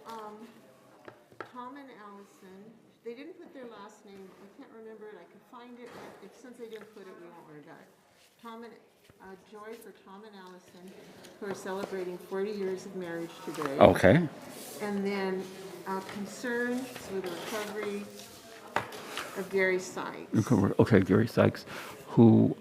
um, Tom and Allison, they didn't put their last name, I can't remember it, I could find it, but since they didn't put it, we won't worry about it. Tom and, joy for Tom and Allison, who are celebrating 40 years of marriage today. Okay. And then, concerns with the recovery of Gary Sykes. Okay, Gary Sykes, who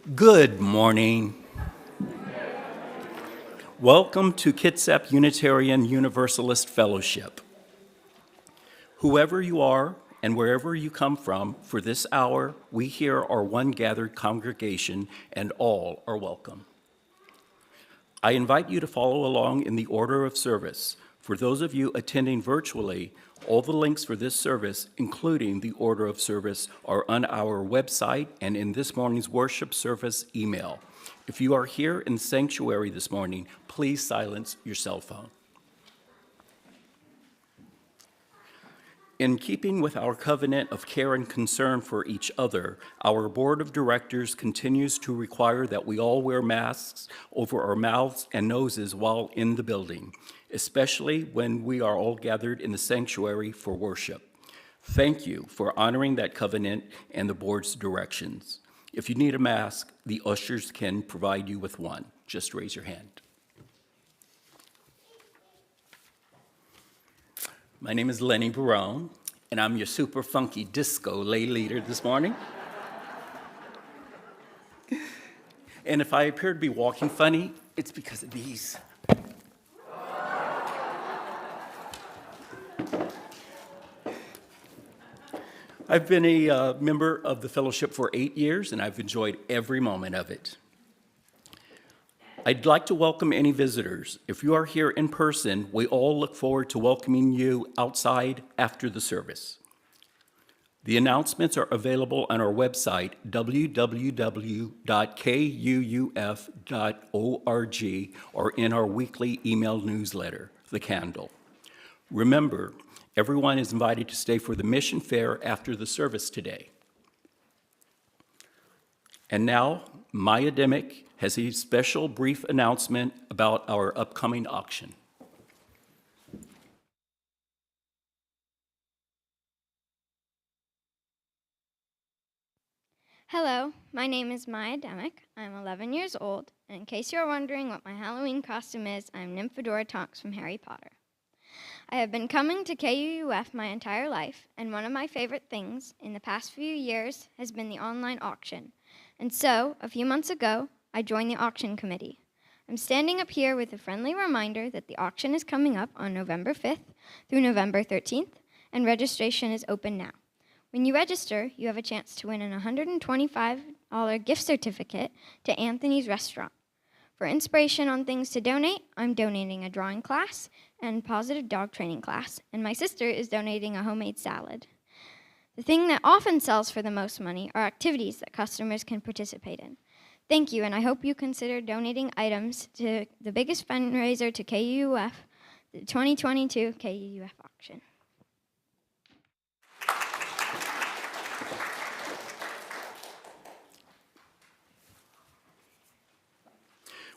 Good morning. Welcome to QUUF Unitarian Universalist Fellowship. Whoever you are and wherever you come from, for this hour, we here are one gathered congregation and all are welcome. I invite you to follow along in the order of service. For those of you attending virtually, all the links for this service, including the order of service, are on our website and in this morning's worship service email. If you are here in the sanctuary this morning, please silence your cell phone. In keeping with our covenant of care and concern for each other, our board of directors continues to require that we all wear masks over our mouths and noses while in the building, especially when we are all gathered in the sanctuary for worship. Thank you for honoring that covenant and the board's directions. If you need a mask, the ushers can provide you with one. Just raise your hand. My name is Lenny Barone, and I'm your super funky disco lay leader this morning. And if I appear to be walking funny, it's because of these. I've been a member of the fellowship for 8 years, and I've enjoyed every moment of it. I'd like to welcome any visitors. If you are here in person, we all look forward to welcoming you outside after the service. The announcements are available on our website, www.kuuf.org, or in our weekly email newsletter, The Candle. Remember, everyone is invited to stay for the mission fair after the service today. And now, Maya Demick has a special brief announcement about our upcoming auction. Hello, my name is Maya Demick. I'm 11 years old, and in case you're wondering what my Halloween costume is, I'm Nymphadora Tonks from Harry Potter. I have been coming to QUUF my entire life, and one of my favorite things in the past few years has been the online auction. And so, a few months ago, I joined the auction committee. I'm standing up here with a friendly reminder that the auction is coming up on November 5th through November 13th, and registration is open now. When you register, you have a chance to win an $125 gift certificate to Anthony's Restaurant. For inspiration on things to donate, I'm donating a drawing class and positive dog training class, and my sister is donating a homemade salad. The thing that often sells for the most money are activities that customers can participate in. Thank you, and I hope you consider donating items to the biggest fundraiser to QUUF, the 2022 QUUF auction.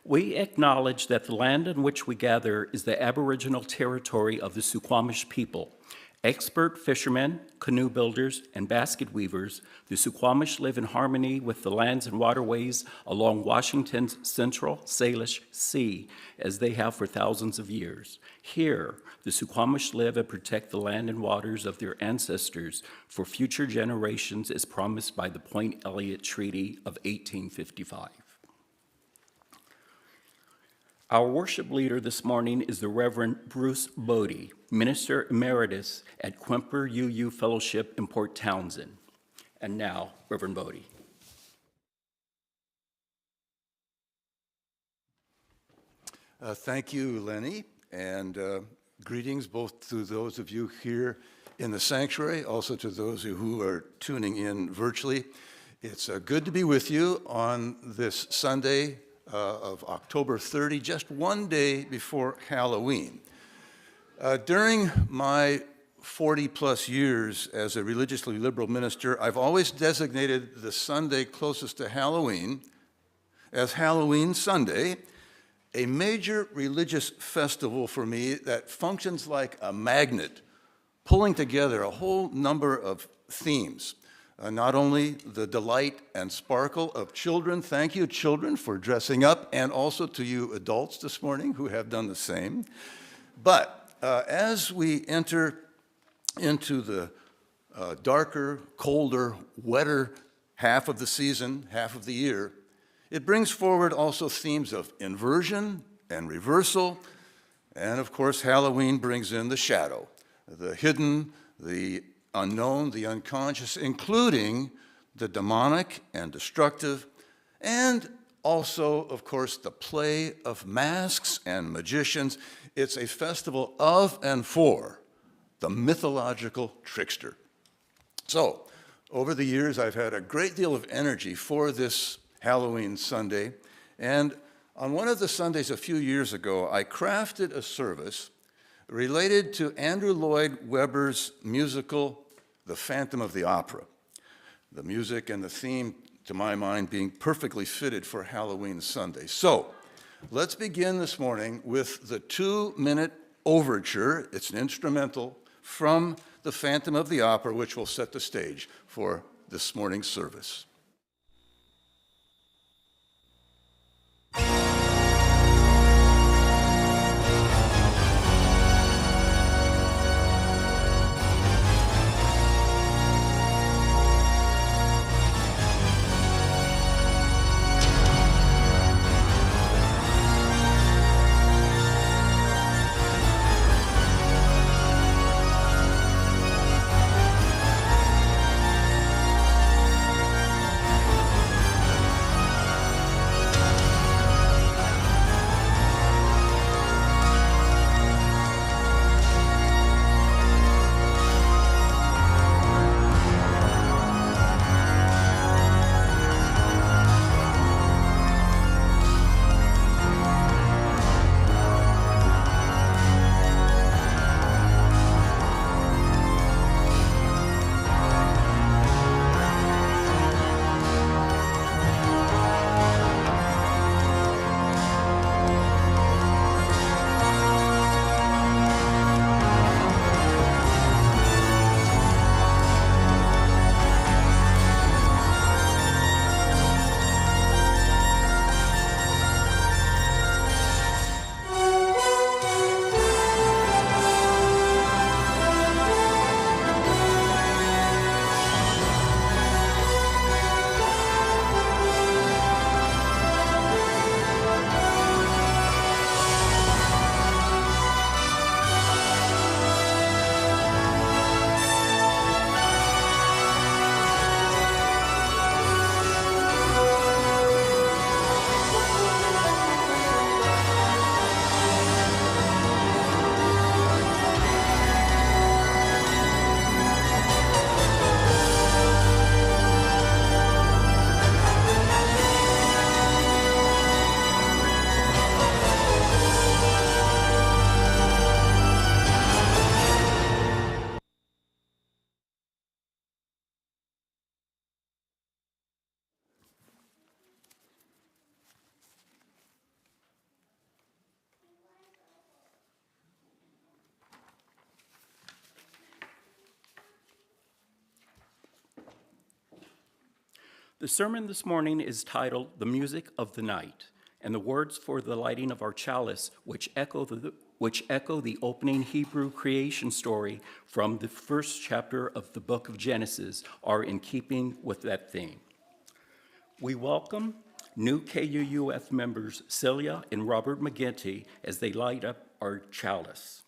We acknowledge that the land on which we gather is the Aboriginal territory of the Suquamish people. Expert fishermen, canoe builders, and basket weavers, the Suquamish live in harmony with the lands and waterways along Washington's Central Salish Sea, as they have for thousands of years. Here, the Suquamish live and protect the land and waters of their ancestors for future generations, as promised by the Point Elliott Treaty of 1855. Our worship leader this morning is the Reverend Bruce Bode, Minister Emeritus at Quimper UU Fellowship in Port Townsend. And now, Reverend Bode. Thank you, Lenny, and greetings both to those of you here in the sanctuary, also to those who are tuning in virtually. It's good to be with you on this Sunday of October 30, just one day before Halloween. During my 40-plus years as a religiously liberal minister, I've always designated the Sunday closest to Halloween as Halloween Sunday, a major religious festival for me that functions like a magnet, pulling together a whole number of themes. Not only the delight and sparkle of children, thank you children for dressing up, and also to you adults this morning who have done the same. But as we enter into the darker, colder, wetter half of the season, half of the year, It brings forward also themes of inversion and reversal, and of course Halloween brings in the shadow, the hidden, the unknown, the unconscious, including the demonic and destructive, and also, of course, the play of masks and magicians. It's a festival of and for the mythological trickster. So, over the years, I've had a great deal of energy for this Halloween Sunday, and on one of the Sundays a few years ago, I crafted a service related to Andrew Lloyd Webber's musical, The Phantom of the Opera. The music and the theme, to my mind, being perfectly fitted for Halloween Sunday. So, let's begin this morning with the 2-minute overture. It's an instrumental from The Phantom of the Opera, which will set the stage for this morning's service. The sermon this morning is titled, The Music of the Night, and the words for the lighting of our chalice, which echo the opening Hebrew creation story from the first chapter of the book of Genesis, are in keeping with that theme. We welcome new QUUF members Celia and Robert McGinty as they light up our chalice.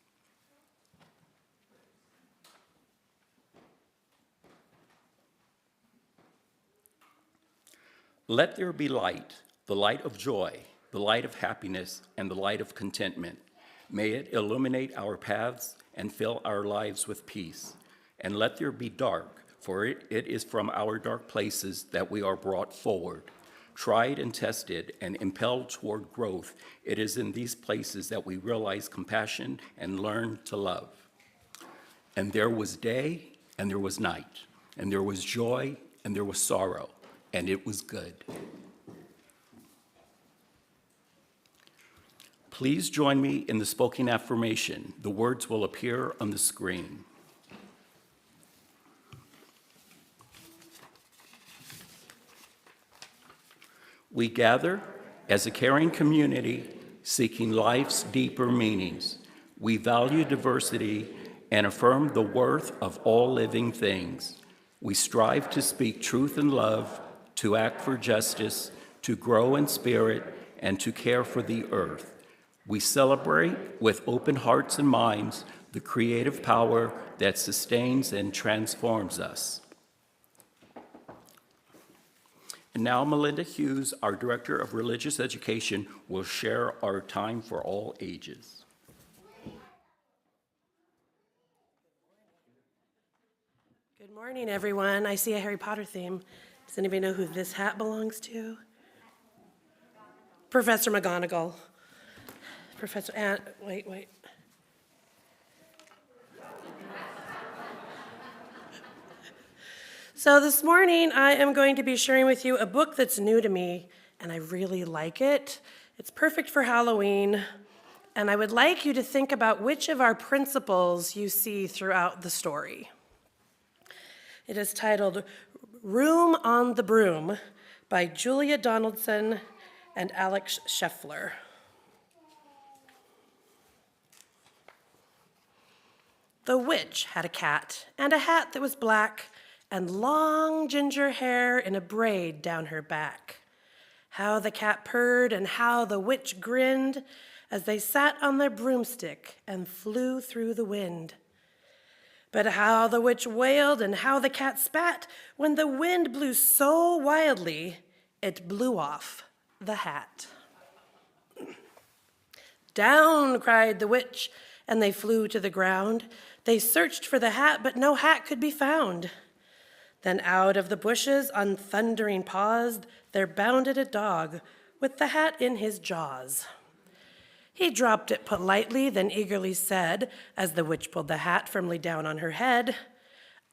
Let there be light, the light of joy, the light of happiness, and the light of contentment. May it illuminate our paths and fill our lives with peace. And let there be dark, for it is from our dark places that we are brought forward. Tried and tested and impelled toward growth, it is in these places that we realize compassion and learn to love. And there was day, and there was night, and there was joy, and there was sorrow, and it was good. Please join me in the spoken affirmation. The words will appear on the screen. We gather as a caring community seeking life's deeper meanings. We value diversity and affirm the worth of all living things. We strive to speak truth and love, to act for justice, to grow in spirit, and to care for the earth. We celebrate with open hearts and minds the creative power that sustains and transforms us. And now Melinda Hughes, our Director of Religious Education, will share our time for all ages. Good morning, everyone. I see a Harry Potter theme. Does anybody know who this hat belongs to? Professor McGonagall. Professor Ann, wait. So this morning, I am going to be sharing with you a book that's new to me, and I really like it. It's perfect for Halloween, and I would like you to think about which of our principles you see throughout the story. It is titled Room on the Broom by Julia Donaldson and Alex Scheffler. The witch had a cat, and a hat that was black, and long ginger hair in a braid down her back. How the cat purred and how the witch grinned as they sat on their broomstick and flew through the wind. But how the witch wailed and how the cat spat when the wind blew so wildly it blew off the hat. Down, cried the witch, and they flew to the ground. They searched for the hat, but no hat could be found. Then out of the bushes on thundering paws there bounded a dog with the hat in his jaws. He dropped it politely, then eagerly said, as the witch pulled the hat firmly down on her head,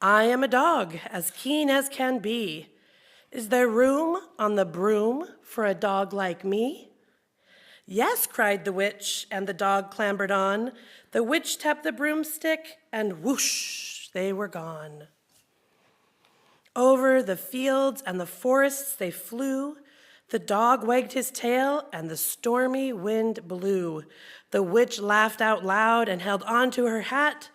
I am a dog, as keen as can be. Is there room on the broom for a dog like me? Yes, cried the witch, and the dog clambered on. The witch tapped the broomstick, and whoosh, they were gone. Over the fields and the forests they flew. The dog wagged his tail, and the stormy wind blew. The witch laughed out loud and held on to her hat,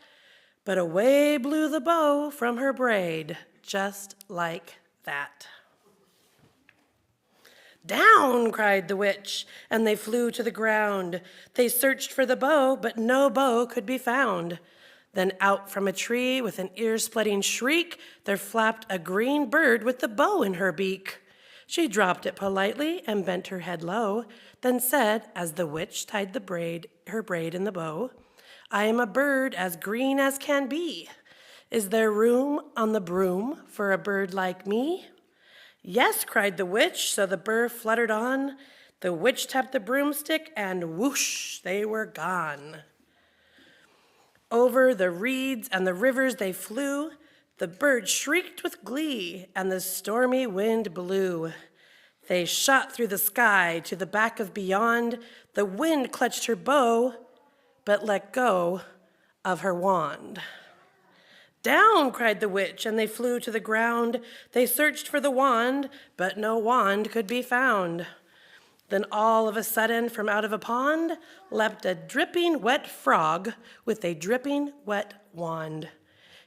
but away blew the bow from her braid, just like that. Down, cried the witch, and they flew to the ground. They searched for the bow, but no bow could be found. Then out from a tree with an ear-splitting shriek, there flapped a green bird with the bow in her beak. She dropped it politely and bent her head low, then said, as the witch tied her braid in the bow, I am a bird as green as can be. Is there room on the broom for a bird like me? Yes, cried the witch, so the bird fluttered on. The witch tapped the broomstick, and whoosh, they were gone. Over the reeds and the rivers they flew. The bird shrieked with glee, and the stormy wind blew. They shot through the sky to the back of beyond. The wind clutched her bow, but let go of her wand. Down, cried the witch, and they flew to the ground. They searched for the wand, but no wand could be found. Then all of a sudden, from out of a pond, leapt a dripping wet frog with a dripping wet wand.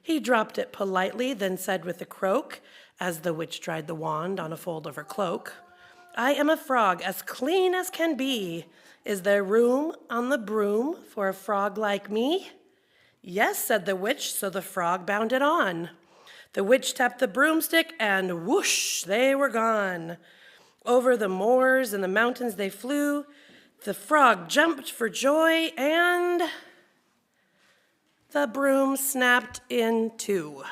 He dropped it politely, then said with a croak, as the witch dried the wand on a fold of her cloak, I am a frog as clean as can be. Is there room on the broom for a frog like me? Yes, said the witch, so the frog bounded on. The witch tapped the broomstick, and whoosh, they were gone. Over the moors and the mountains they flew. The frog jumped for joy, and the broom snapped in two.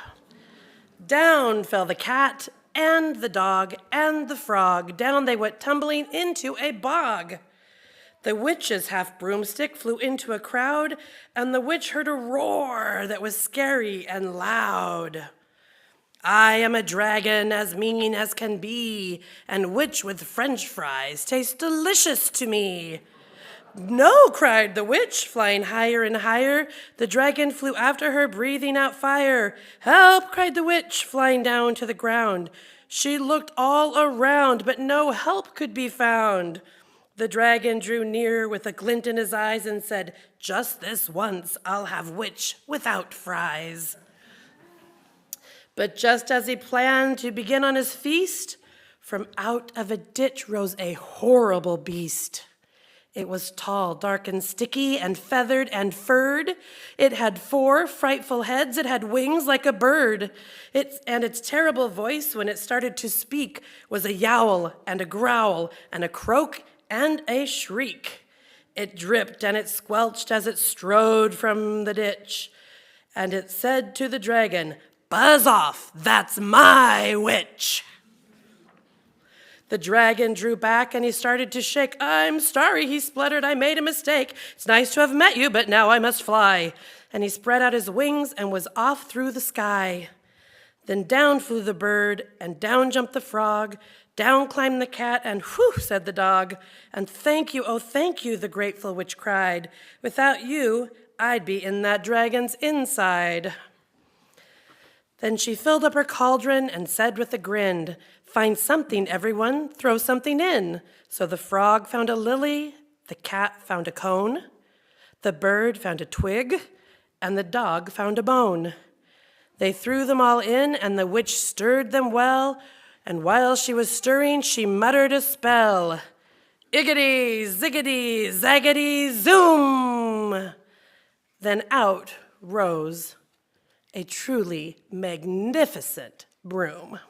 Down fell the cat and the dog and the frog. Down they went tumbling into a bog. The witch's half broomstick flew into a crowd, and the witch heard a roar that was scary and loud. I am a dragon as mean as can be, and witch with French fries tastes delicious to me. No, cried the witch, flying higher and higher. The dragon flew after her, breathing out fire. Help, cried the witch, flying down to the ground. She looked all around, but no help could be found. The dragon drew near with a glint in his eyes and said, just this once I'll have witch without fries. But just as he planned to begin on his feast, From out of a ditch rose a horrible beast. It was tall, dark, and sticky, and feathered and furred. It had 4 frightful heads. It had wings like a bird. Its terrible voice, when it started to speak, was a yowl and a growl and a croak and a shriek. It dripped and it squelched as it strode from the ditch. And it said to the dragon, "Buzz off, that's my witch." The dragon drew back and he started to shake. "I'm sorry," he spluttered, "I made a mistake. It's nice to have met you, but now I must fly." And he spread out his wings and was off through the sky. Then down flew the bird, and down jumped the frog. Down climbed the cat, and whew, said the dog. And thank you, oh thank you, the grateful witch cried. Without you, I'd be in that dragon's inside. Then she filled up her cauldron and said with a grin, "Find something, everyone, throw something in." So the frog found a lily, the cat found a cone, the bird found a twig, and the dog found a bone. They threw them all in, and the witch stirred them well, and while she was stirring, she muttered a spell. "Iggity, ziggity, zaggity, zoom!" Then out rose a truly magnificent broom,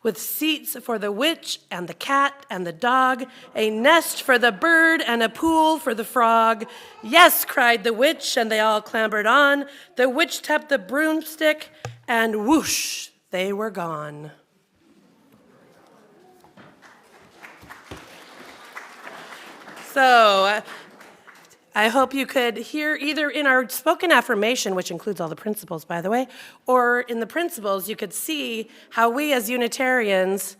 with seats for the witch and the cat and the dog, a nest for the bird and a pool for the frog. "Yes," cried the witch, and they all clambered on. The witch tapped the broomstick, and whoosh, they were gone. So, I hope you could hear either in our spoken affirmation, which includes all the principles, by the way, or in the principles, you could see how we as Unitarians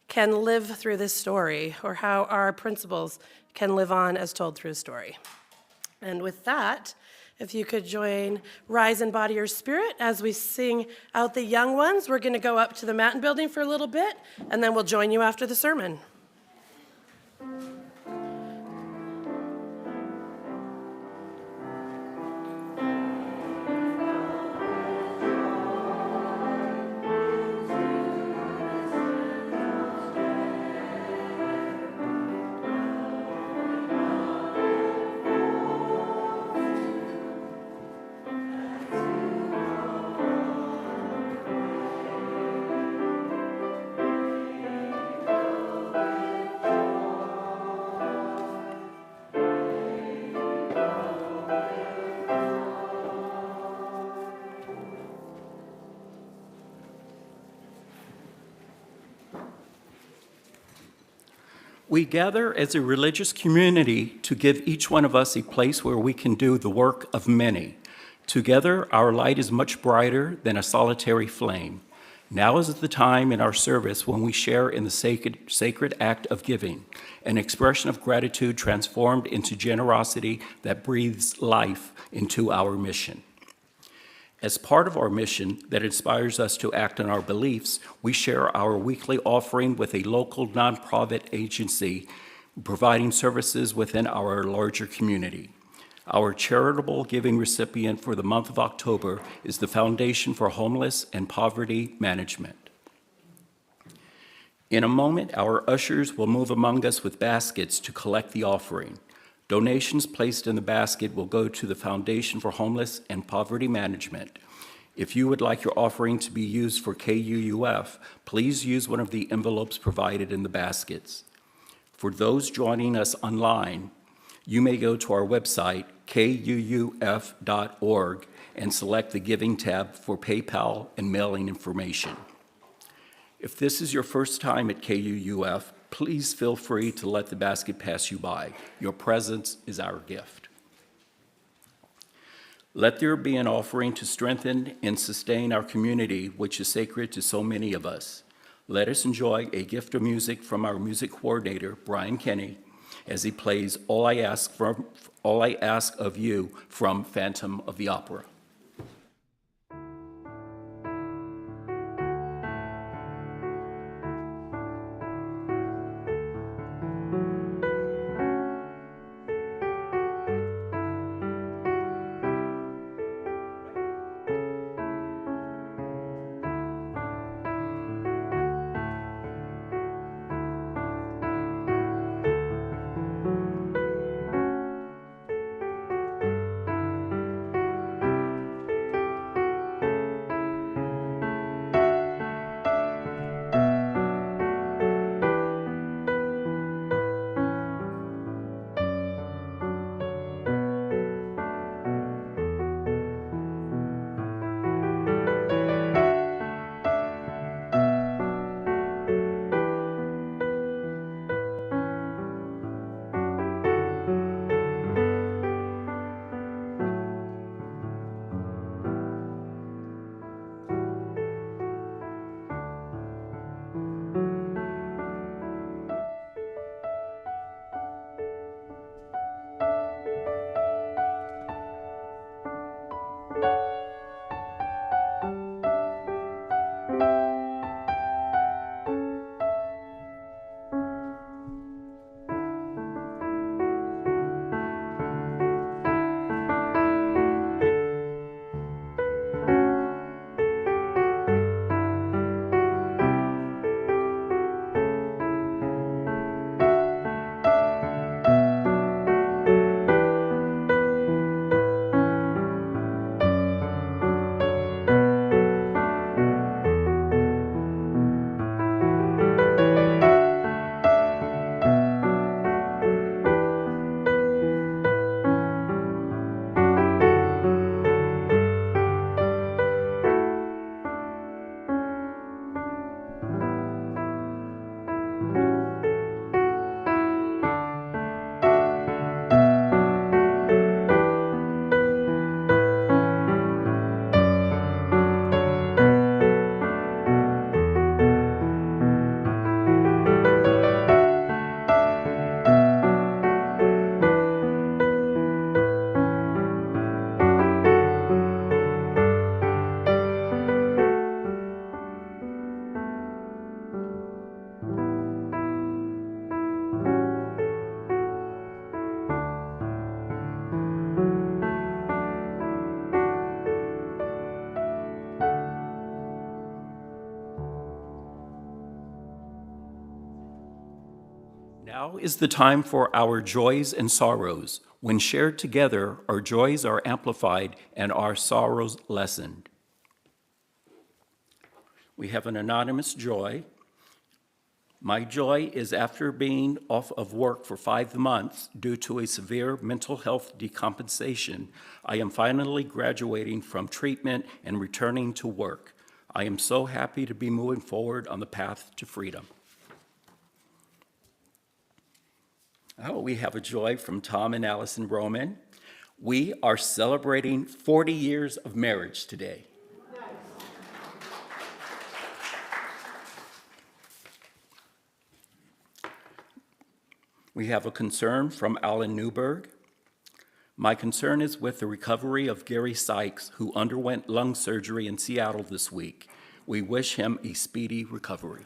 can live through this story, or how our principles can live on as told through a story. And with that, if you could join Rise in Body or Spirit as we sing out the young ones. We're going to go up to the Matin building for a little bit, and then we'll join you after the sermon. We gather as a religious community to give each one of us a place where we can do the work of many. Together, our light is much brighter than a solitary flame. Now is the time in our service when we share in the sacred act of giving, an expression of gratitude transformed into generosity that breathes life into our mission. As part of our mission that inspires us to act on our beliefs, we share our weekly offering with a local nonprofit agency providing services within our larger community. Our charitable giving recipient for the month of October is the Foundation for Homeless and Poverty Management. In a moment, our ushers will move among us with baskets to collect the offering. Donations placed in the basket will go to the Foundation for Homeless and Poverty Management. If you would like your offering to be used for QUUF, please use one of the envelopes provided in the baskets. For those joining us online, you may go to our website, QUUF.org, and select the Giving tab for PayPal and mailing information. If this is your first time at QUUF, please feel free to let the basket pass you by. Your presence is our gift. Let there be an offering to strengthen and sustain our community, which is sacred to so many of us. Let us enjoy a gift of music from our music coordinator, Brian Kenny, as he plays All I Ask of You from Phantom of the Opera. Now is the time for our joys and sorrows. When shared together, our joys are amplified and our sorrows lessened. We have an anonymous joy. My joy is after being off of work for 5 months due to a severe mental health decompensation, I am finally graduating from treatment and returning to work. I am so happy to be moving forward on the path to freedom. Oh, we have a joy from Tom and Allison Roman. We are celebrating 40 years of marriage today. We have a concern from Alan Newberg. My concern is with the recovery of Gary Sykes, who underwent lung surgery in Seattle this week. We wish him a speedy recovery.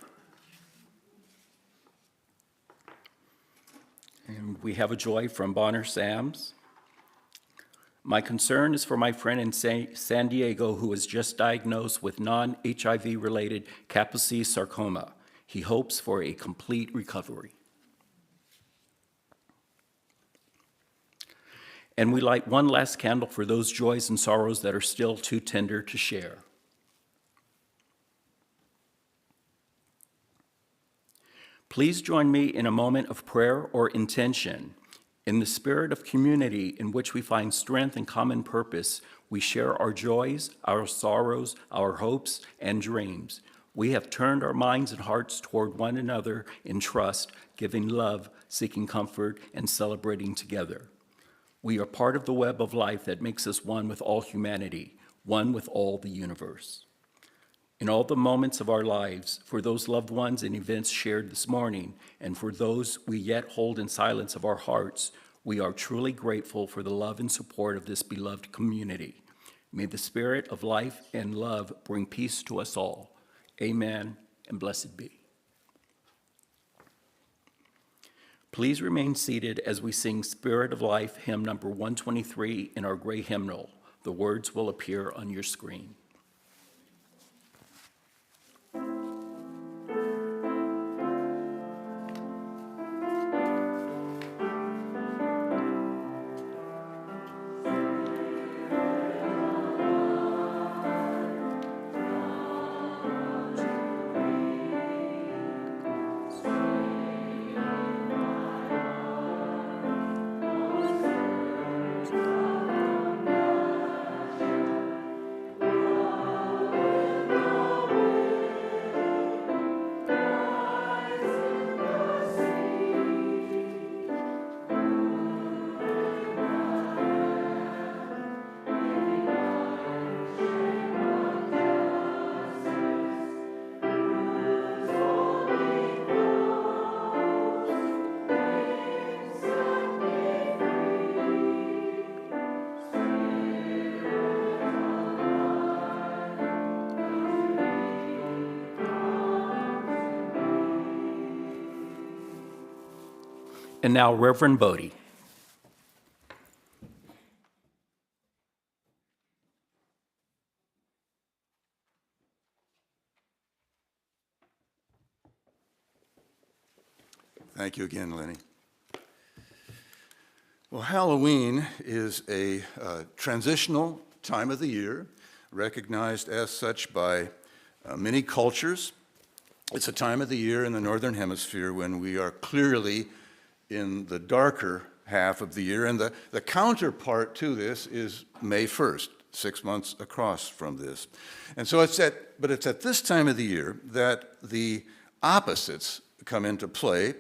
And we have a joy from Bonner Sams. My concern is for my friend in San Diego who was just diagnosed with non-HIV related Kaposi sarcoma. He hopes for a complete recovery. And we light one last candle for those joys and sorrows that are still too tender to share. Please join me in a moment of prayer or intention. In the spirit of community in which we find strength and common purpose, we share our joys, our sorrows, our hopes, and dreams. We have turned our minds and hearts toward one another in trust, giving love, seeking comfort, and celebrating together. We are part of the web of life that makes us one with all humanity, one with all the universe. In all the moments of our lives, for those loved ones and events shared this morning, and for those we yet hold in silence of our hearts, we are truly grateful for the love and support of this beloved community. May the spirit of life and love bring peace to us all. Amen, and blessed be. Please remain seated as we sing Spirit of Life, hymn number 123 in our gray hymnal. The words will appear on your screen. And now, Reverend Bode. Thank you again, Lenny. Well, Halloween is a transitional time of the year, recognized as such by many cultures. It's a time of the year in the Northern Hemisphere when we are clearly in the darker half of the year, and the counterpart to this is May 1st, 6 months across from this. And so it's at this time of the year that the opposites come into play,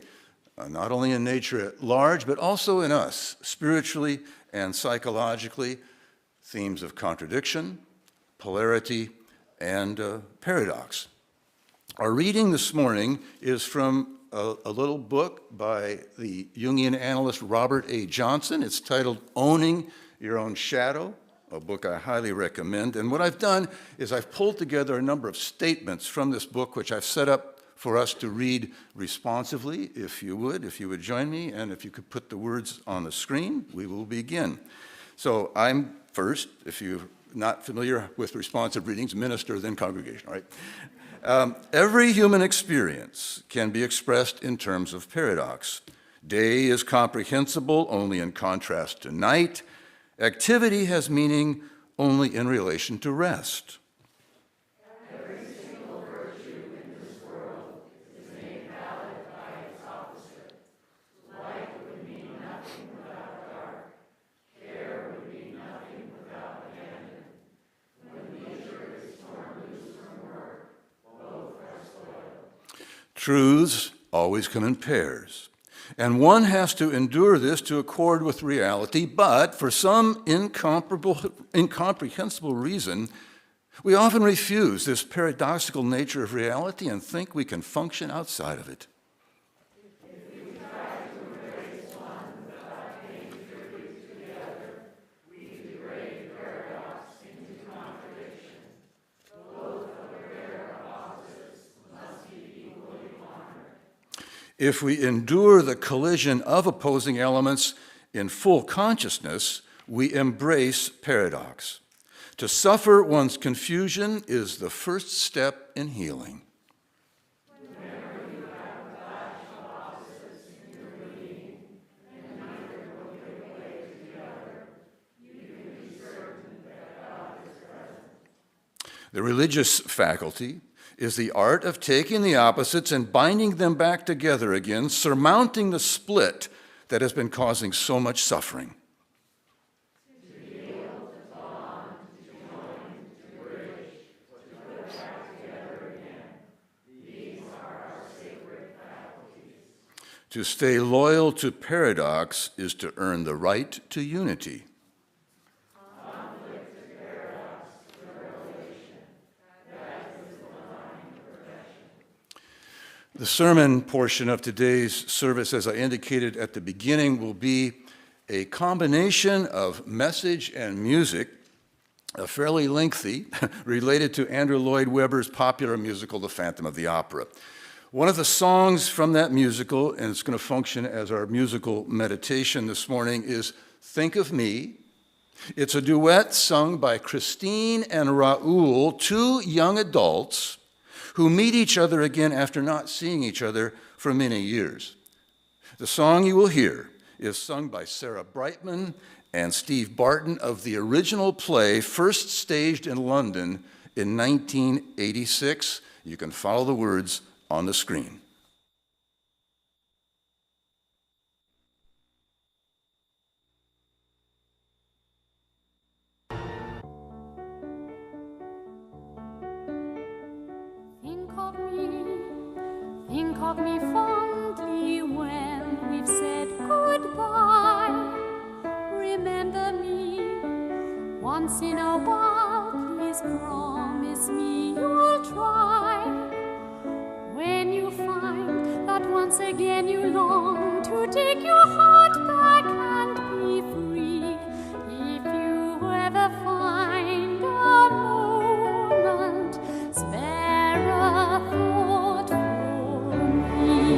not only in nature at large, but also in us, spiritually and psychologically, themes of contradiction, polarity, and paradox. Our reading this morning is from a little book by the Jungian analyst Robert A. Johnson. It's titled Owning Your Own Shadow, a book I highly recommend. And what I've done is I've pulled together a number of statements from this book, which I've set up for us to read responsively, if you would join me, and if you could put the words on the screen, we will begin. So I'm first, if you're not familiar with responsive readings, minister, then congregation, all right? Every human experience can be expressed in terms of paradox. Day is comprehensible only in contrast to night. Activity has meaning only in relation to rest. Truths always come in pairs, and one has to endure this to accord with reality, but for some incomprehensible reason, we often refuse this paradoxical nature of reality and think we can function outside of it. If we endure the collision of opposing elements in full consciousness, we embrace paradox. To suffer one's confusion is the first step in healing. The religious faculty is the art of taking the opposites and binding them back together again, surmounting the split that has been causing so much suffering. To stay loyal to paradox is to earn the right to unity. The sermon portion of today's service, as I indicated at the beginning, will be a combination of message and music, fairly lengthy, related to Andrew Lloyd Webber's popular musical, The Phantom of the Opera. One of the songs from that musical, and it's going to function as our musical meditation this morning, is Think of Me. It's a duet sung by Christine and Raoul, two young adults who meet each other again after not seeing each other for many years. The song you will hear is sung by Sarah Brightman and Steve Barton of the original play, first staged in London in 1986. You can follow the words on the screen. Think of me fondly when we've said goodbye. Remember me once in a while, please promise me you'll try. When you find that once again you long to take your heart back and be free, if you ever find a moment, spare a thought for me.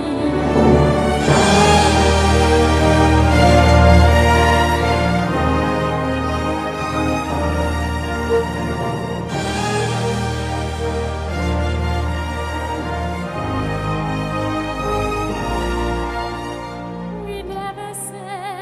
We never said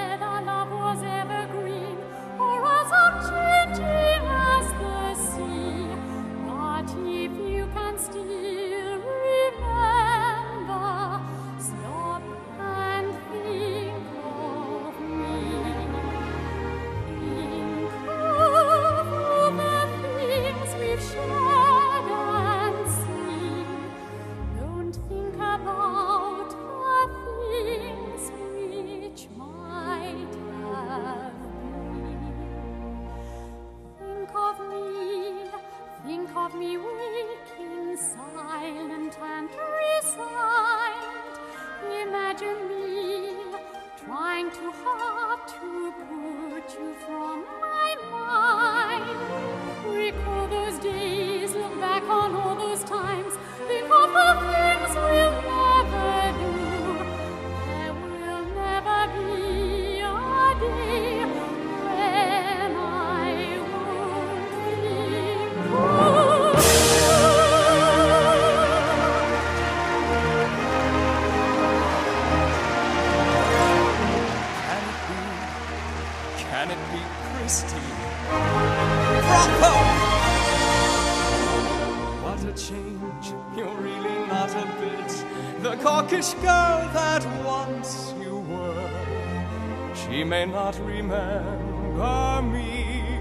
the gawkish girl that once you were. She may not remember me,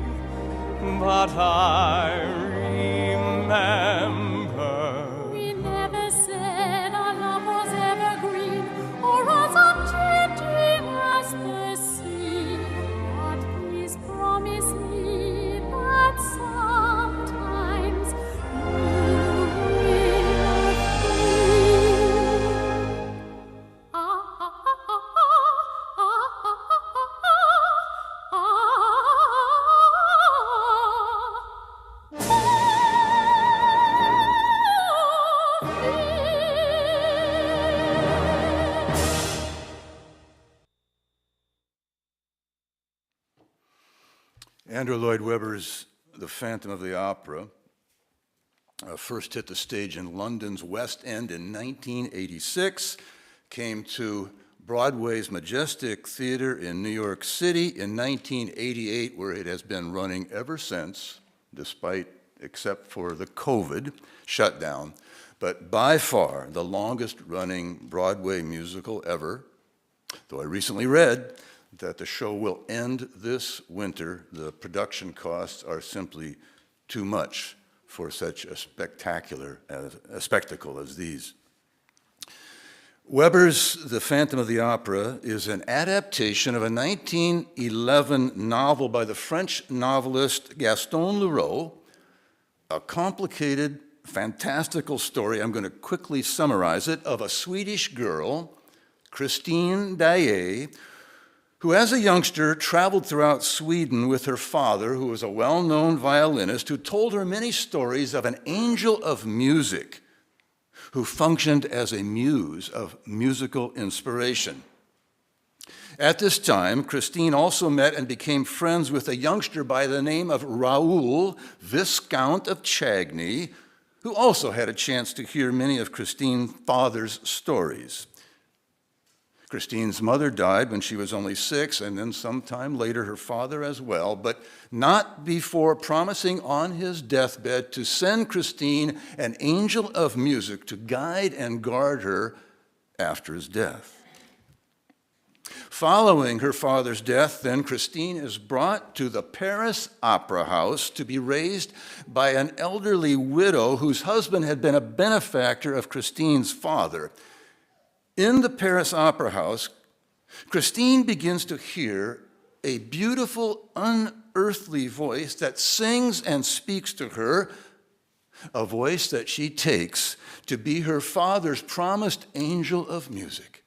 but I remember. We never said our love was evergreen or as unchanging as the sea. But please promise me that sometimes you will Andrew Lloyd Webber's The Phantom of the Opera first hit the stage in London's West End in 1986, came to Broadway's Majestic Theater in New York City in 1988, where it has been running ever since, except for the COVID shutdown, but by far the longest running Broadway musical ever. Though I recently read that the show will end this winter, the production costs are simply too much for such a spectacle as these. Webber's The Phantom of the Opera is an adaptation of a 1911 novel by the French novelist Gaston Leroux, a complicated, fantastical story, I'm going to quickly summarize it, of a Swedish girl, Christine Daae, who as a youngster traveled throughout Sweden with her father, who was a well-known violinist, who told her many stories of an angel of music who functioned as a muse of musical inspiration. At this time, Christine also met and became friends with a youngster by the name of Raoul, Viscount of Chagny, who also had a chance to hear many of Christine's father's stories. Christine's mother died when she was only 6, and then sometime later her father as well, but not before promising on his deathbed to send Christine an angel of music to guide and guard her after his death. Following her father's death, then, Christine is brought to the Paris Opera House to be raised by an elderly widow whose husband had been a benefactor of Christine's father. In the Paris Opera House, Christine begins to hear a beautiful, unearthly voice that sings and speaks to her, a voice that she takes to be her father's promised angel of music,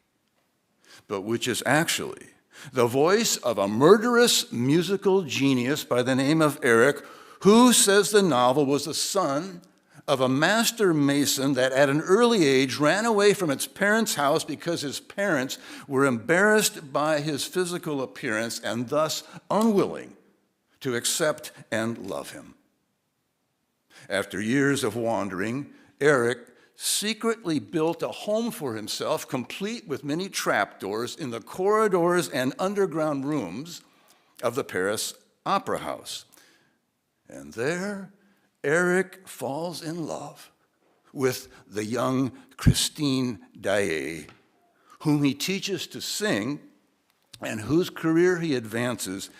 but which is actually the voice of a murderous musical genius by the name of Eric, who, says the novel, was the son of a master mason that at an early age ran away from its parents' house because his parents were embarrassed by his physical appearance and thus unwilling to accept and love him. After years of wandering, Eric secretly built a home for himself, complete with many trapdoors in the corridors and underground rooms of the Paris Opera House. And there, Eric falls in love with the young Christine Daae, whom he teaches to sing and whose career he advances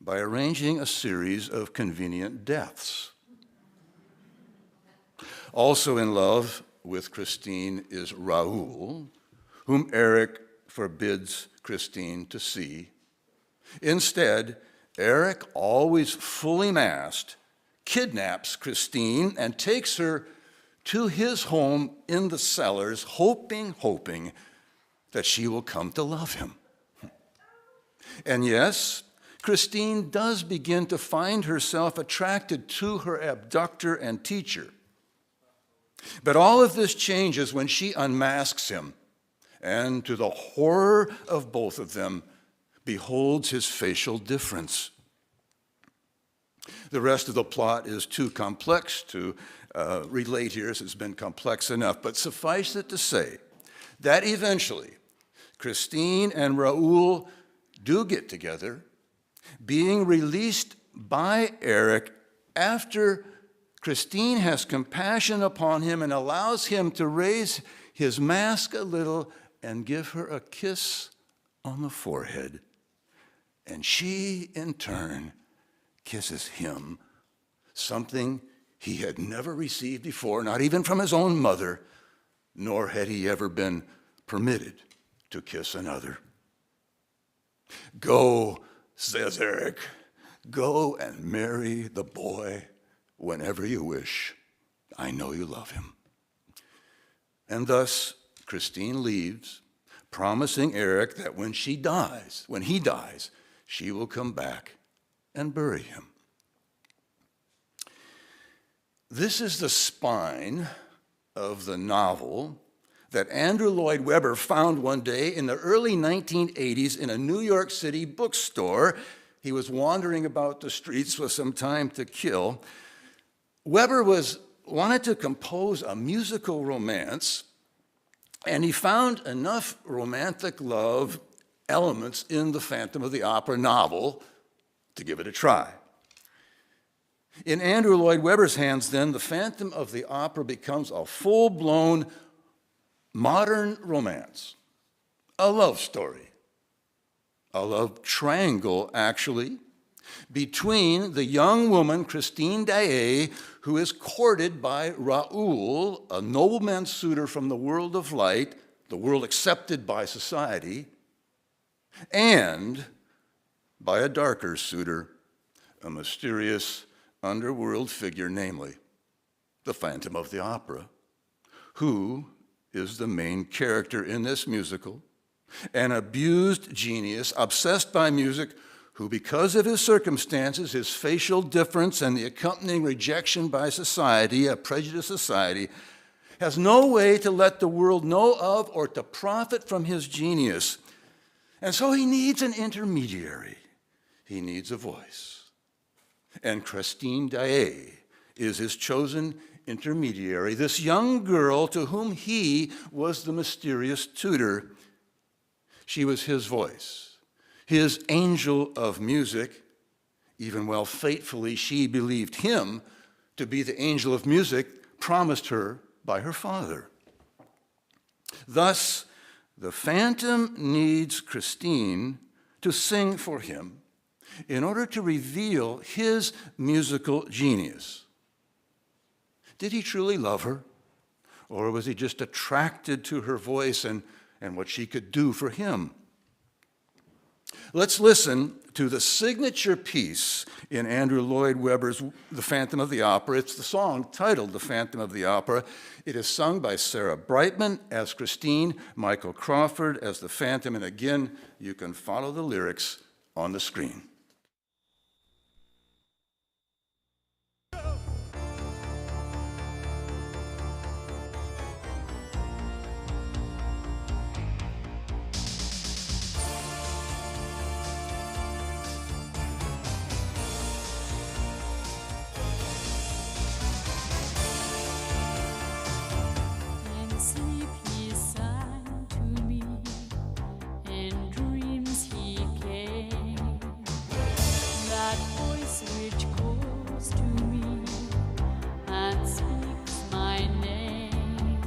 by arranging a series of convenient deaths. Also in love with Christine is Raoul, whom Eric forbids Christine to see. Instead, Eric, always fully masked, kidnaps Christine and takes her to his home in the cellars, hoping that she will come to love him. And yes, Christine does begin to find herself attracted to her abductor and teacher. But all of this changes when she unmasks him, and to the horror of both of them, beholds his facial difference. The rest of the plot is too complex to relate here, as it's been complex enough, but suffice it to say that eventually Christine and Raoul do get together, being released by Eric after Christine has compassion upon him and allows him to raise his mask a little and give her a kiss on the forehead. And she, in turn, kisses him, something he had never received before, not even from his own mother, nor had he ever been permitted to kiss another. "Go," says Eric, "go and marry the boy whenever you wish. I know you love him." And thus, Christine leaves, promising Eric that when he dies, she will come back and bury him. This is the spine of the novel that Andrew Lloyd Webber found one day in the early 1980s in a New York City bookstore. He was wandering about the streets with some time to kill. Webber wanted to compose a musical romance, and he found enough romantic love elements in the Phantom of the Opera novel to give it a try. In Andrew Lloyd Webber's hands, then, the Phantom of the Opera becomes a full-blown modern romance, a love story, a love triangle, actually, between the young woman, Christine Daae, who is courted by Raoul, a nobleman's suitor from the world of light, the world accepted by society, and by a darker suitor, a mysterious underworld figure, namely the Phantom of the Opera, who is the main character in this musical, an abused genius obsessed by music who, because of his circumstances, his facial difference, and the accompanying rejection by society, a prejudiced society, has no way to let the world know of or to profit from his genius. And so he needs an intermediary. He needs a voice. And Christine Daae is his chosen intermediary, this young girl to whom he was the mysterious tutor. She was his voice, his angel of music, even while fatefully she believed him to be the angel of music promised her by her father. Thus, the Phantom needs Christine to sing for him in order to reveal his musical genius. Did he truly love her? Or was he just attracted to her voice and what she could do for him? Let's listen to the signature piece in Andrew Lloyd Webber's The Phantom of the Opera. It's the song titled The Phantom of the Opera. It is sung by Sarah Brightman as Christine, Michael Crawford as the Phantom, and again, you can follow the lyrics on the screen. In sleep he sang to me, in dreams he came. That voice which calls to me and speaks my name.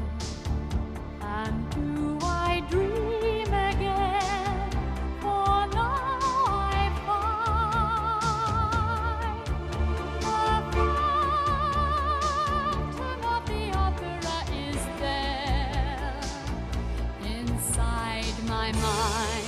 And do I dream again? For now I find a Phantom of the Opera is there inside my mind.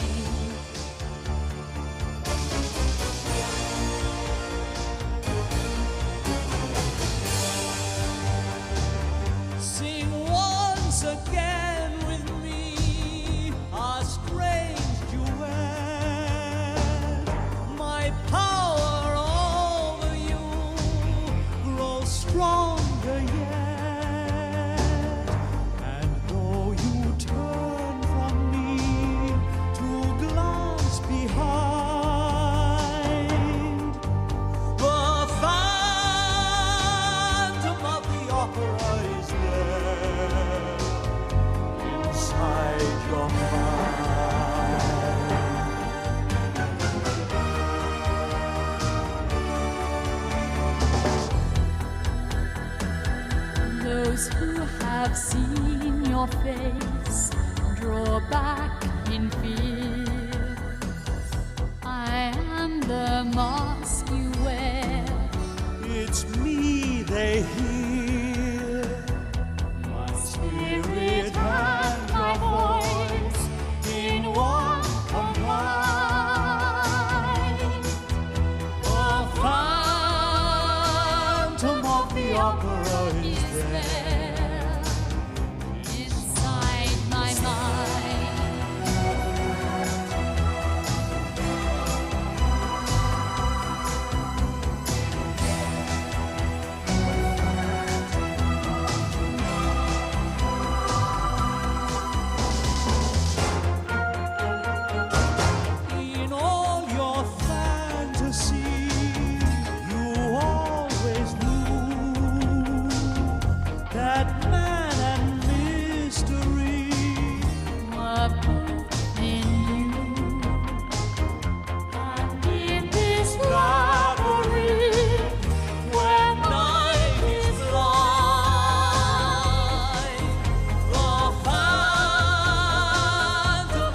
Sing once again with me a strange duet. My power over you grows stronger yet. And though you turn from me to face, draw back in fear. I am the mask you wear. It's me they hear. My spirit and my voice in one combine. The phantom of the opera is there Inside my mind. in all your fantasy. You always knew that man and mystery. Were both in you. And in this labyrinth where night is blind, the phantom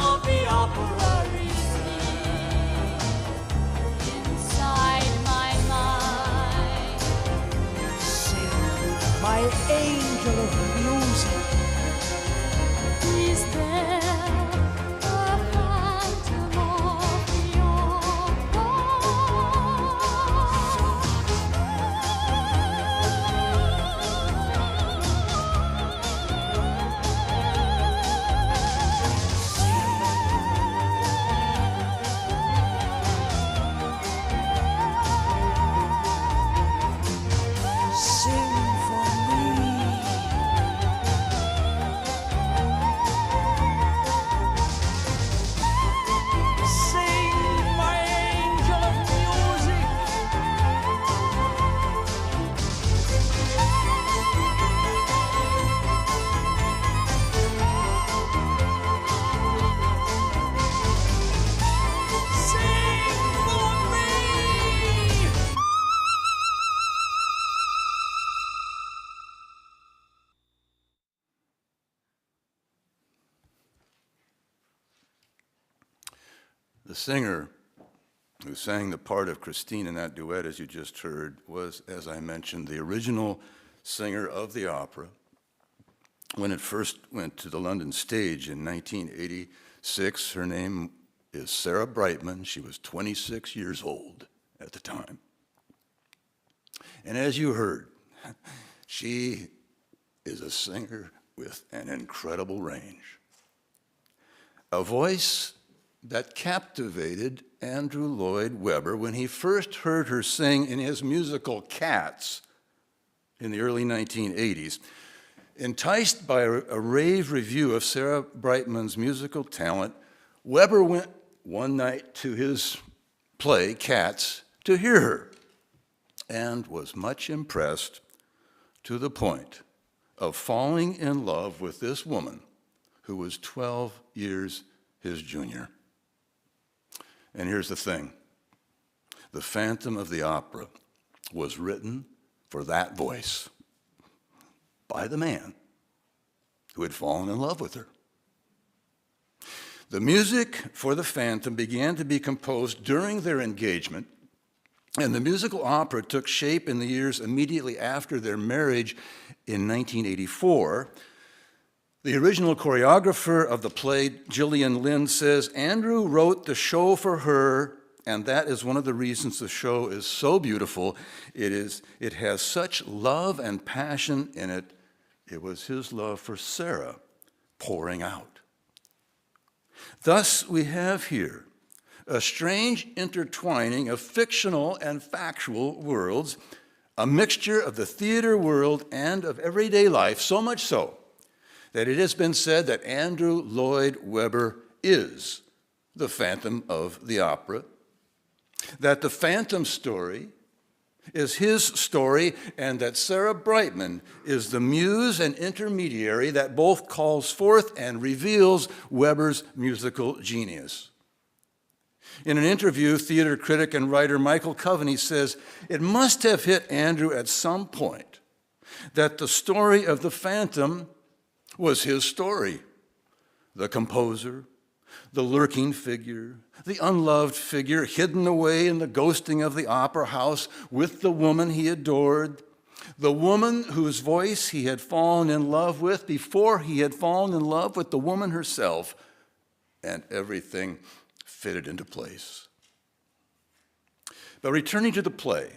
of the opera is here inside my mind. Sing, my angel of music. Is there a phantom of the opera? Sing for me. Sing, my angel of music. Sing for me. The singer who sang the part of Christine in that duet, as you just heard, was, as I mentioned, the original singer of the opera. When it first went to the London stage in 1986, her name is Sarah Brightman. She was 26 years old at the time. And as you heard, she is a singer with an incredible range. A voice that captivated Andrew Lloyd Webber when he first heard her sing in his musical Cats in the early 1980s. Enticed by a rave review of Sarah Brightman's musical talent, Webber went one night to his play, Cats, to hear her, and was much impressed to the point of falling in love with this woman who was 12 years his junior. And here's the thing. The Phantom of the Opera was written for that voice by the man who had fallen in love with her. The music for the Phantom began to be composed during their engagement, and the musical opera took shape in the years immediately after their marriage in 1984. The original choreographer of the play, Gillian Lind, says, Andrew wrote the show for her, and that is one of the reasons the show is so beautiful. It has such love and passion in it. It was his love for Sarah pouring out. Thus, we have here a strange intertwining of fictional and factual worlds, a mixture of the theater world and of everyday life, so much so that it has been said that Andrew Lloyd Webber is the Phantom of the Opera, that the Phantom story is his story, and that Sarah Brightman is the muse and intermediary that both calls forth and reveals Webber's musical genius. In an interview, theater critic and writer Michael Coveney says, it must have hit Andrew at some point that the story of the Phantom was his story. The composer, the lurking figure, the unloved figure hidden away in the ghosting of the opera house with the woman he adored, the woman whose voice he had fallen in love with before he had fallen in love with the woman herself, and everything fitted into place. But returning to the play,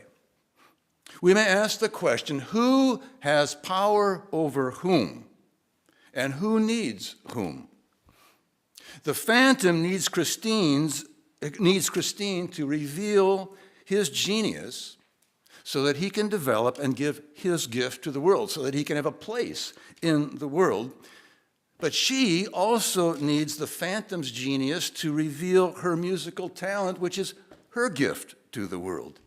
we may ask the question, who has power over whom? And who needs whom? The phantom needs Christine to reveal his genius so that he can develop and give his gift to the world, so that he can have a place in the world. But she also needs the phantom's genius to reveal her musical talent, which is her gift to the world.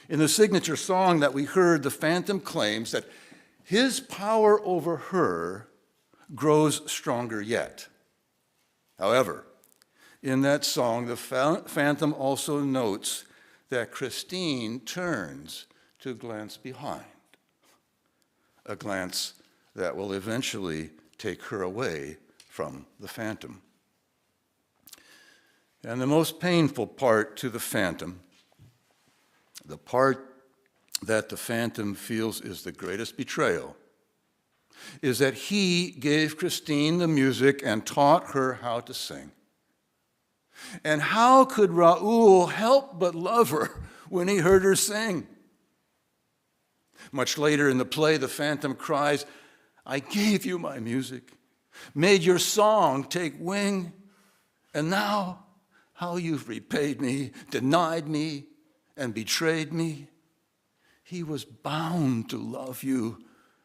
In the signature song that we heard, the phantom claims that his power over her grows stronger yet. However, in that song, the phantom also notes that Christine turns to glance behind, a glance that will eventually take her away from the phantom. And the most painful part to the phantom, the part that the phantom feels is the greatest betrayal, is that he gave Christine the music and taught her how to sing. And how could Raoul help but love her when he heard her sing? Much later in the play, the phantom cries, "I gave you my music, made your song take wing, and now how you've repaid me, denied me, and betrayed me. He was bound to love you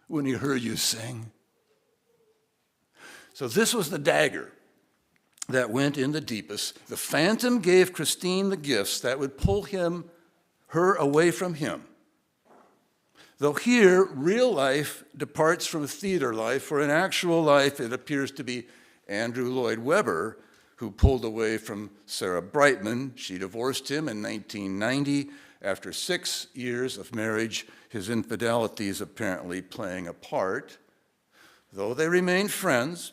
when he heard you sing." So this was the dagger that went in the deepest. The phantom gave Christine the gifts that would pull her away from him. Though here, real life departs from theater life, for in actual life it appears to be Andrew Lloyd Webber who pulled away from Sarah Brightman. She divorced him in 1990. After 6 years of marriage, his infidelities apparently playing a part, though they remained friends.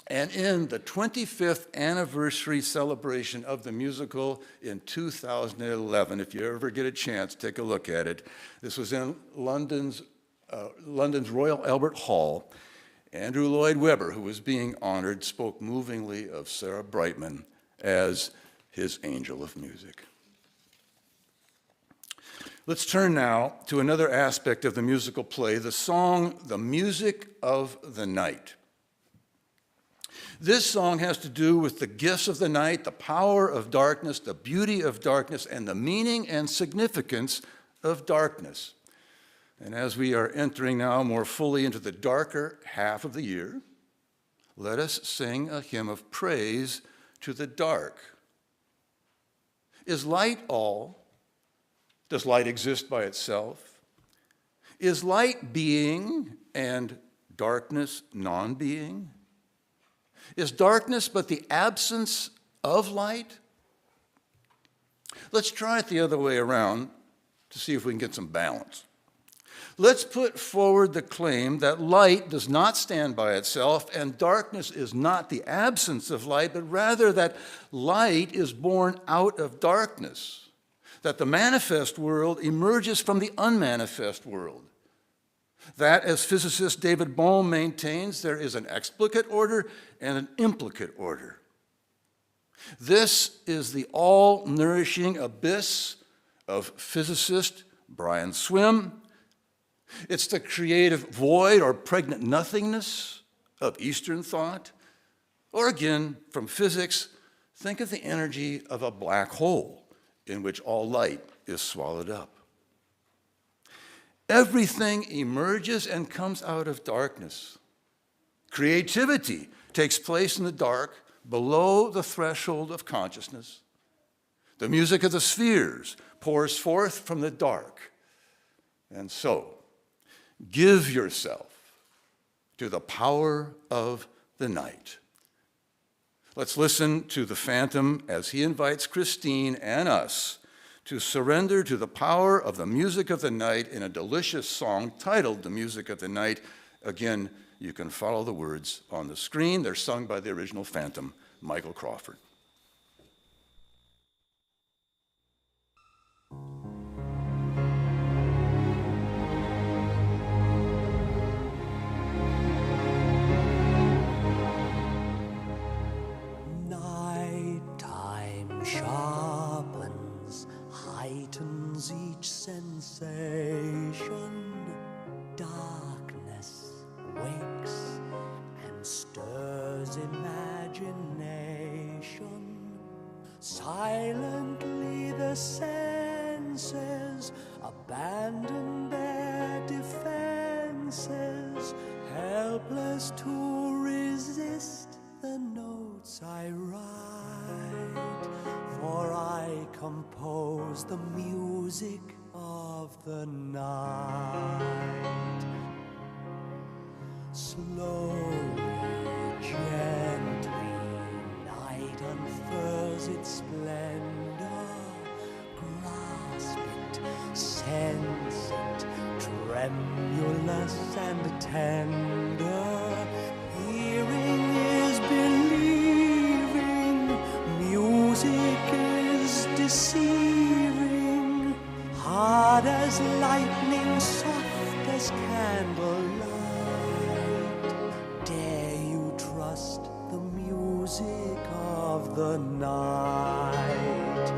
And in the 25th anniversary celebration of the musical in 2011, if you ever get a chance, take a look at it. This was in London's Royal Albert Hall. Andrew Lloyd Webber, who was being honored, spoke movingly of Sarah Brightman as his angel of music. Let's turn now to another aspect of the musical play, the song, "The Music of the Night." This song has to do with the gifts of the night, the power of darkness, the beauty of darkness, and the meaning and significance of darkness. And as we are entering now more fully into the darker half of the year, let us sing a hymn of praise to the dark. Is light all? Does light exist by itself? Is light being and darkness non-being? Is darkness but the absence of light? Let's try it the other way around to see if we can get some balance. Let's put forward the claim that light does not stand by itself and darkness is not the absence of light, but rather that light is born out of darkness, that the manifest world emerges from the unmanifest world. That, as physicist David Bohm maintains, there is an explicate order and an implicate order. This is the all-nourishing abyss of physicist Brian Swimme. It's the creative void or pregnant nothingness of Eastern thought. Or again, from physics, think of the energy of a black hole in which all light is swallowed up. Everything emerges and comes out of darkness. Creativity takes place in the dark, below the threshold of consciousness. The music of the spheres pours forth from the dark. And so, give yourself to the power of the night. Let's listen to the phantom as he invites Christine and us to surrender to the power of the music of the night in a delicious song titled "The Music of the Night." Again, You can follow the words on the screen. They're sung by the original Phantom, Michael Crawford. Nighttime sharpens, heightens each sensation. Darkness wakes and stirs imagination. Silently the senses abandon their defenses, helpless to resist the notes I write, for I compose the music of the night. Slowly, gently, night unfurls its splendor. Grasp it, sense it, tremulous and tender. Hearing is believing, music is deceiving. Hard as lightning, soft as candlelight. Dare you trust the music of the night?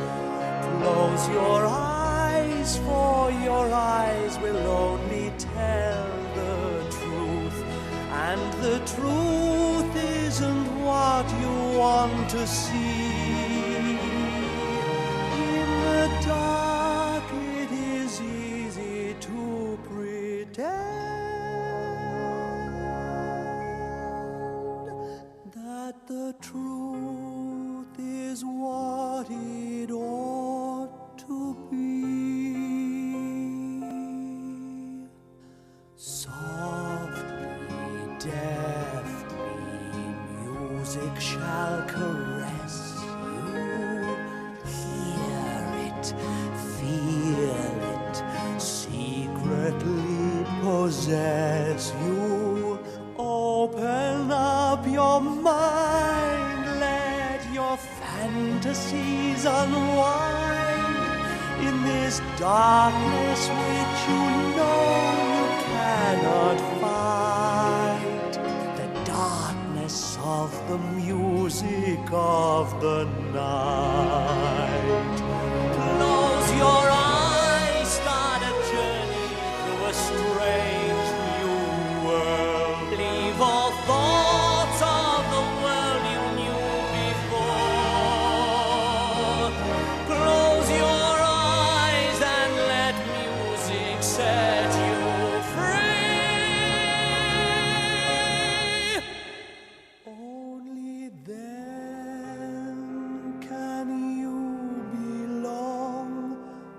Close your eyes, for your eyes will only tell the truth. And the truth isn't what you want to see. In the dark it is easy to pretend that the truth is what it ought to be. Softly, deftly, music shall caress you. Hear it, feel it, secretly possess you. Open up your mind, let your fantasies unwind in this darkness which you know you cannot fight. The darkness of the music of the night. Close your eyes, start a journey through a strange new world. Leave all thoughts of the world you knew before. Close your eyes and let music set you free. Only then can you belong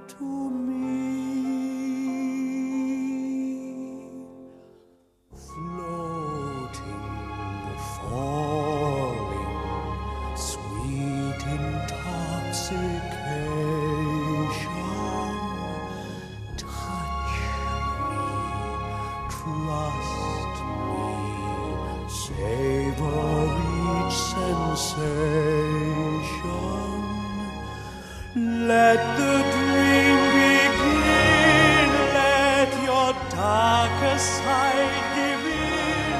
to me. Floating, falling, sweet intoxication. Touch me, trust me, savor each sensation. Let the dream begin, let your darker side give in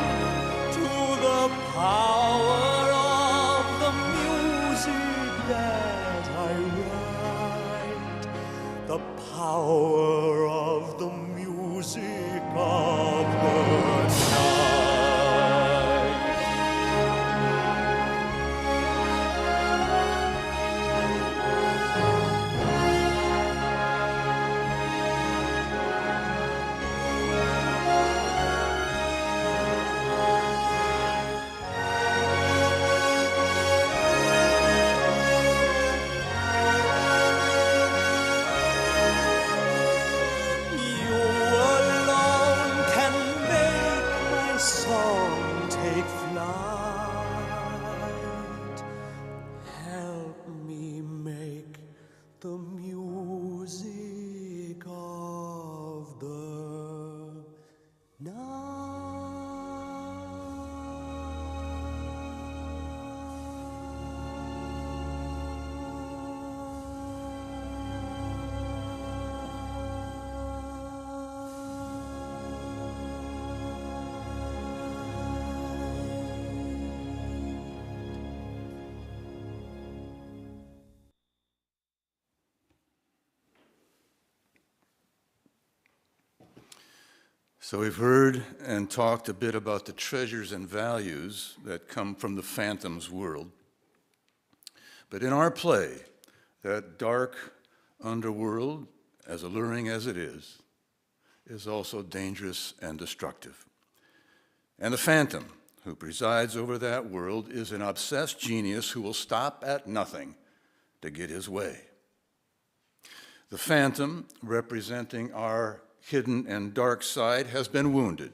to the power of the music that I write. The power of the music of the night. So we've heard and talked a bit about the treasures and values that come from the phantom's world. But in our play, that dark underworld, as alluring as it is also dangerous and destructive. And the phantom who presides over that world is an obsessed genius who will stop at nothing to get his way. The phantom, representing our hidden and dark side, has been wounded,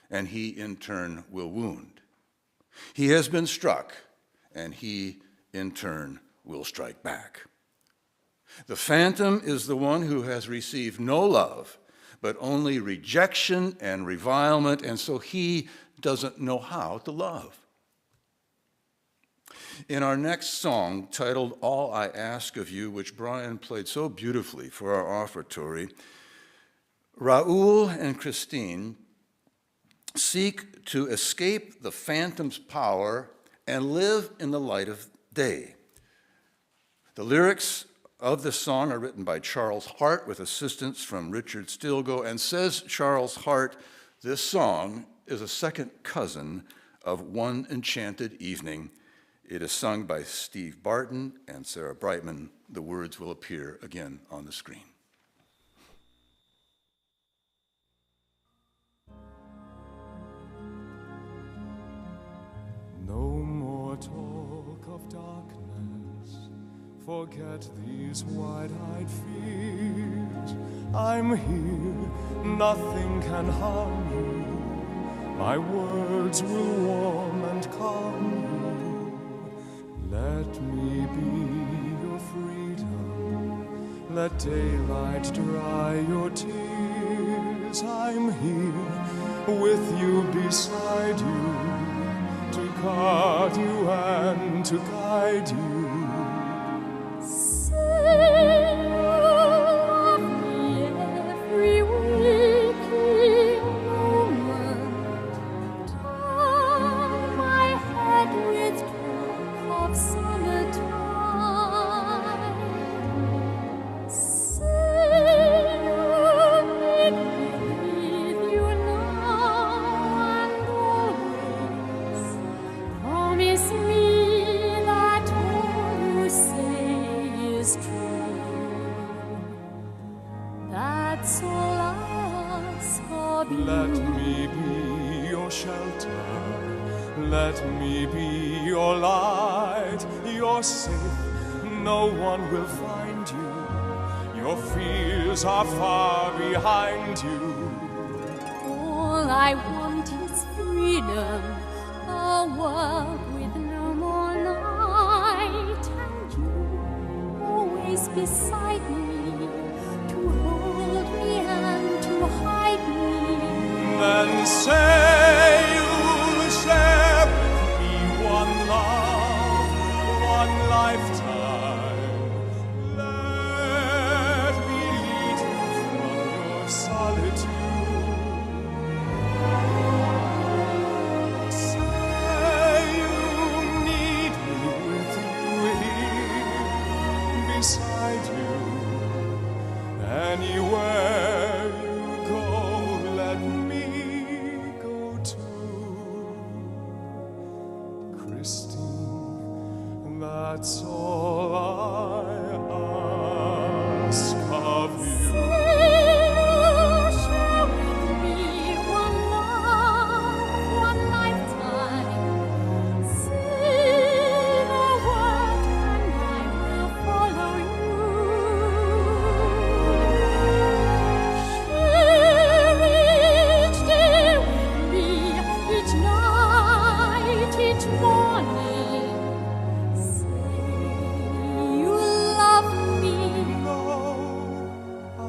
and he in turn will wound. He has been struck, and he in turn will strike back. The phantom is the one who has received no love, but only rejection and revilement, and so he doesn't know how to love. In our next song, titled All I Ask of You, which Brian played so beautifully for our offertory, Raoul and Christine seek to escape the phantom's power and live in the light of day. The lyrics of this song are written by Charles Hart with assistance from Richard Stilgo, and says Charles Hart, this song is a second cousin of One Enchanted Evening. It is sung by Steve Barton and Sarah Brightman. The words will appear again on the screen. No more talk of darkness. Forget these wide-eyed fears. I'm here, nothing can harm you. My words will warm and calm you. Let me be your freedom. Let daylight dry your tears. I'm here with you, beside you, to guard you and to guide you. Let me be your shelter, let me be your light. You're safe, no one will find you. Your fears are far behind you. All I want is freedom, a world with no more night, and you always beside me, to hold me and to hide me. Then say you'll share with me one love, one lifetime. Let me lead you from your solitude. Say you need me with you here, beside you, anywhere you go, let me go too. Christine, that's all I ask of you. Share with me one love, one lifetime. Say the word and I will follow you. Share each day with me, each night, each morning. Say you love me. No, I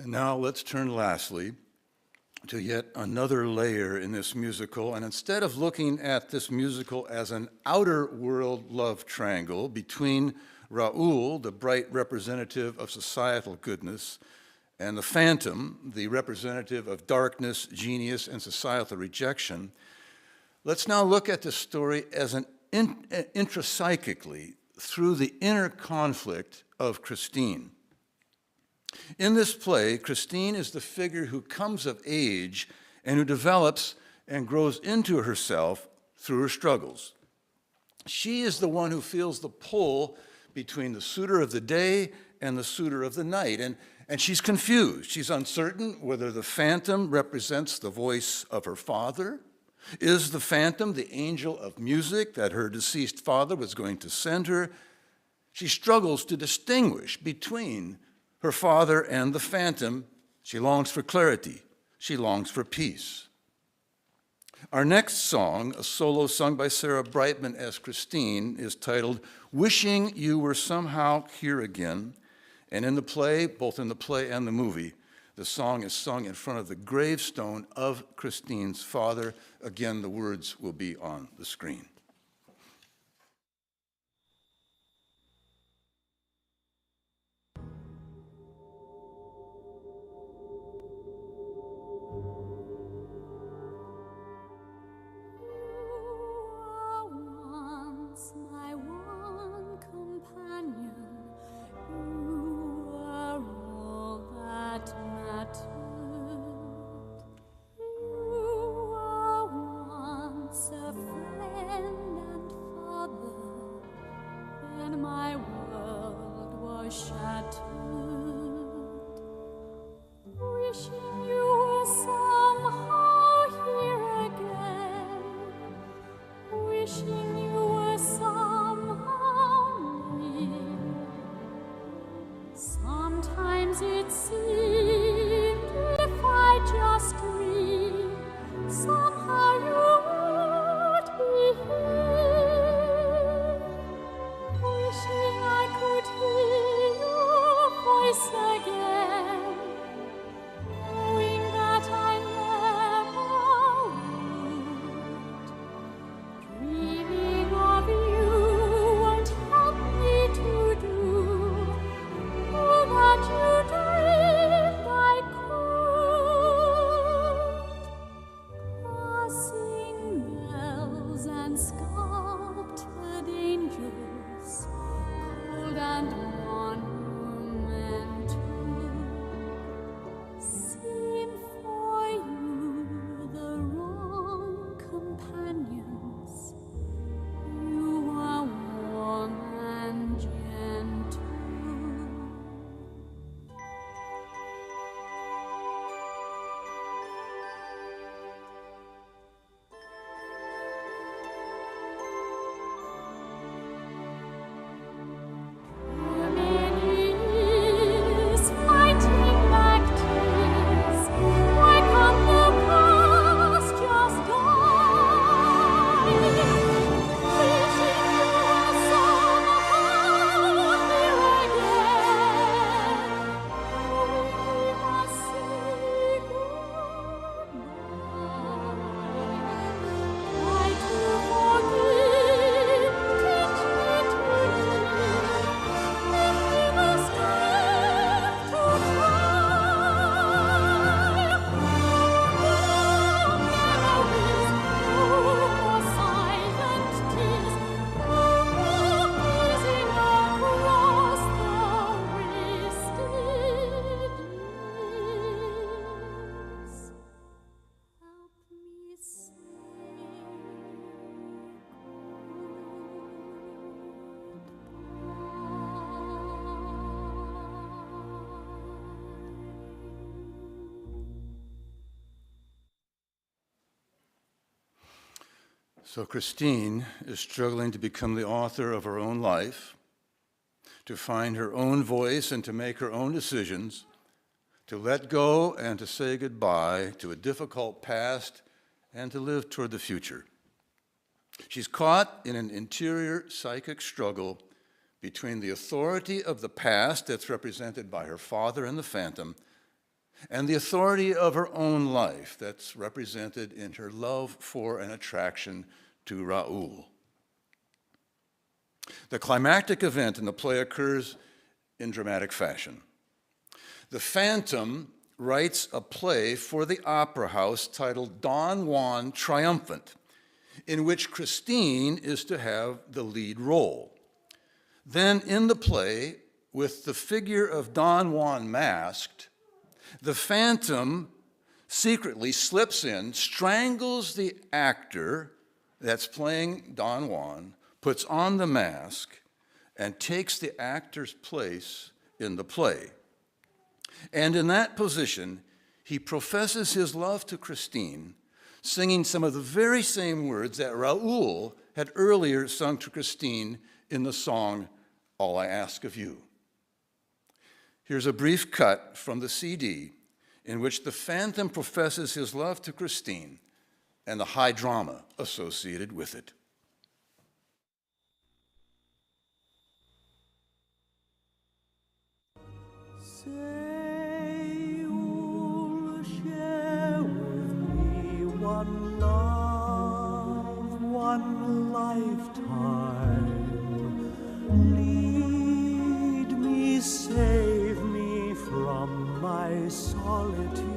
And now let's turn lastly to yet another layer in this musical. And instead of looking at this musical as an outer world love triangle between Raoul, the bright representative of societal goodness, and the Phantom, the representative of darkness, genius, and societal rejection, let's now look at the story as an intrapsychically through the inner conflict of Christine. In this play, Christine is the figure who comes of age and who develops and grows into herself through her struggles. She is the one who feels the pull between the suitor of the day and the suitor of the night, and she's confused. She's uncertain whether the Phantom represents the voice of her father. Is the Phantom the angel of music that her deceased father was going to send her? She struggles to distinguish between her father and the Phantom. She longs for clarity. She longs for peace. Our next song, a solo sung by Sarah Brightman as Christine, is titled Wishing You Were Somehow Here Again. And in the play, both in the play and the movie, the song is sung in front of the gravestone of Christine's father. Again, the words will be on the screen. So Christine is struggling to become the author of her own life, to find her own voice and to make her own decisions, to let go and to say goodbye to a difficult past and to live toward the future. She's caught in an interior psychic struggle between the authority of the past that's represented by her father and the Phantom and the authority of her own life that's represented in her love for and attraction to Raoul. The climactic event in the play occurs in dramatic fashion. The Phantom writes a play for the opera house titled Don Juan Triumphant, in which Christine is to have the lead role. Then in the play, with the figure of Don Juan masked, the Phantom secretly slips in, strangles the actor that's playing Don Juan, puts on the mask, and takes the actor's place in the play. And in that position, he professes his love to Christine, singing some of the very same words that Raoul had earlier sung to Christine in the song, All I Ask of You. Here's a brief cut from the CD in which the Phantom professes his love to Christine and the high drama associated with it. Say you'll share with me one love, one lifetime. Lead me, save me from my solitude.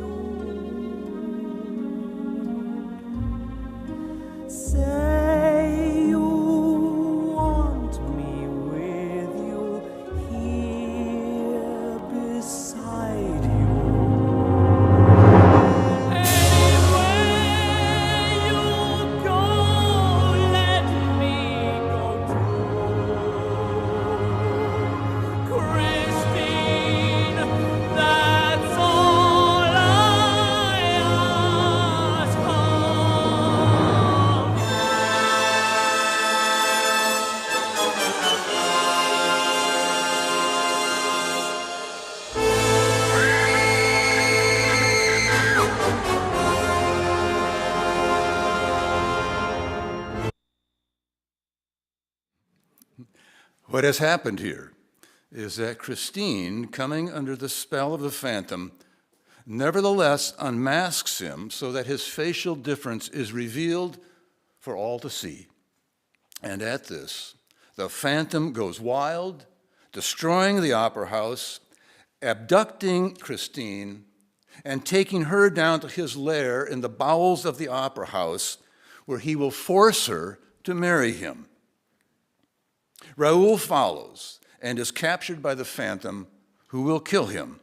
Say you want me with you here beside you. Anywhere you go, let me go too. Christine, that's all I ask of you. What has happened here is that Christine, coming under the spell of the Phantom, nevertheless unmasks him so that his facial difference is revealed for all to see. And at this, the Phantom goes wild, destroying the opera house, abducting Christine, and taking her down to his lair in the bowels of the opera house, where he will force her to marry him. Raoul follows and is captured by the Phantom, who will kill him.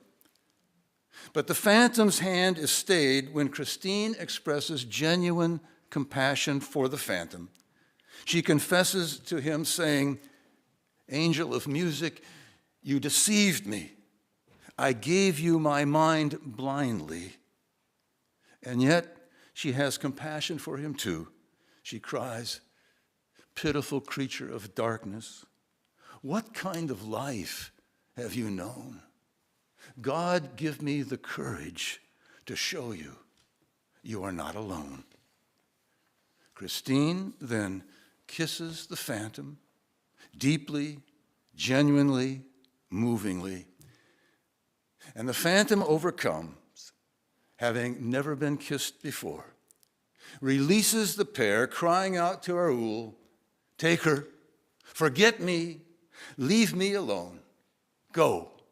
But the Phantom's hand is stayed when Christine expresses genuine compassion for the Phantom. She confesses to him, saying, "Angel of music, you deceived me. I gave you my mind blindly." And yet she has compassion for him too. She cries, "Pitiful creature of darkness, what kind of life have you known? God, give me the courage to show you you are not alone." Christine then kisses the Phantom deeply, genuinely, movingly. And the Phantom overcomes, having never been kissed before, releases the pair, crying out to Raoul, "Take her, forget me, leave me alone. Go,